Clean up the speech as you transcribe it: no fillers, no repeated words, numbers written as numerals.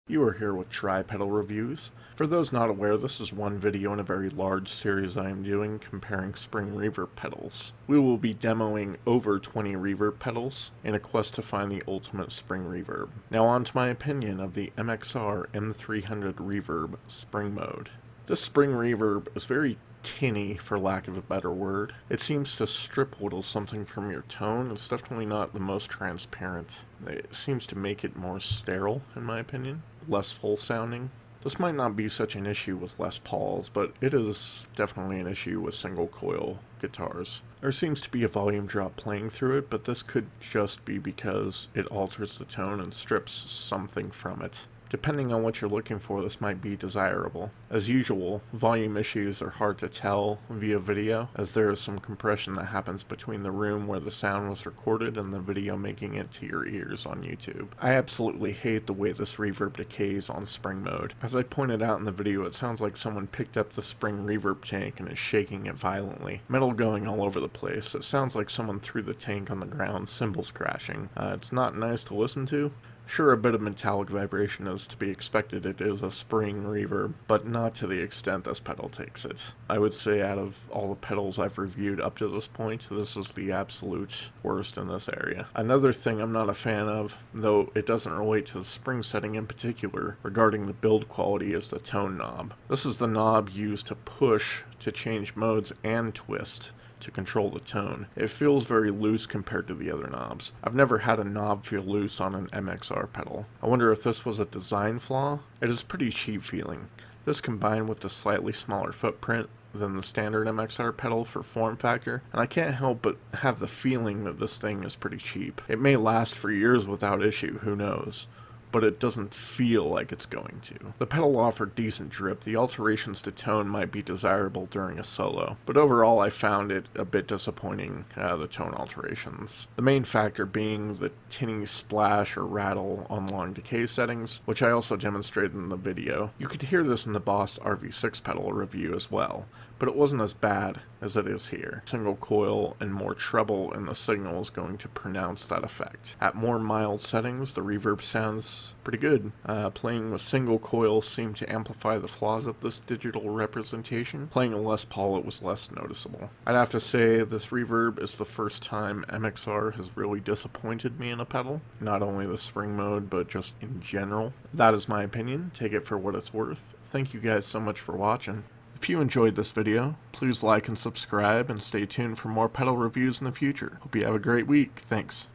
You are here with Tri-Pedal Reviews. For those not aware, this is one video in a very large series I am doing comparing spring reverb pedals. We will be demoing over 20 reverb pedals in a quest to find the ultimate spring reverb. Now on to my opinion of the MXR M300 Reverb spring mode. This spring reverb is very tinny, for lack of a better word. It seems to strip whittle something from your tone. It's definitely not the most transparent. It seems to make it more sterile, in my opinion. Less full sounding. This might not be such an issue with Les Pauls, but it is definitely an issue with single coil guitars. There seems to be a volume drop playing through it, but this could just be because it alters the tone and strips something from it. Depending on what you're looking for, this might be desirable. As usual, volume issues are hard to tell via video, as there is some compression that happens between the room where the sound was recorded and the video making it to your ears on YouTube. I absolutely hate the way this reverb decays on spring mode. As I pointed out in the video, it sounds like someone picked up the spring reverb tank and is shaking it violently. Metal going all over the place. It sounds like someone threw the tank on the ground, cymbals crashing. It's not nice to listen to. Sure, a bit of metallic vibration is to be expected. It is a spring reverb, but not to the extent this pedal takes it. I would say out of all the pedals I've reviewed up to this point, this is the absolute worst in this area. Another thing I'm not a fan of, though it doesn't relate to the spring setting in particular, regarding the build quality, is the tone knob. This is the knob used to push to change modes and twist to control the tone. It feels very loose compared to the other knobs. I've never had a knob feel loose on an MXR pedal. I wonder if this was a design flaw? It is pretty cheap feeling. This combined with the slightly smaller footprint than the standard MXR pedal for form factor, and I can't help but have the feeling that this thing is pretty cheap. It may last for years without issue, who knows? but it doesn't feel like it's going to. The pedal offered decent drip. The alterations to tone might be desirable during a solo, but overall I found it a bit disappointing, the tone alterations. The main factor being the tinny splash or rattle on long decay settings, which I also demonstrated in the video. You could hear this in the Boss RV6 pedal review as well, but it wasn't as bad as it is here. Single coil and more treble in the signal is going to pronounce that effect. At more mild settings, the reverb sounds pretty good. Playing with single coil seemed to amplify the flaws of this digital representation. Playing a Les Paul, it was less noticeable. I'd have to say this reverb is the first time MXR has really disappointed me in a pedal. Not only the spring mode, but just in general. That is my opinion. Take it for what it's worth. Thank you guys so much for watching. If you enjoyed this video, please like and subscribe and stay tuned for more pedal reviews in the future. Hope you have a great week. Thanks.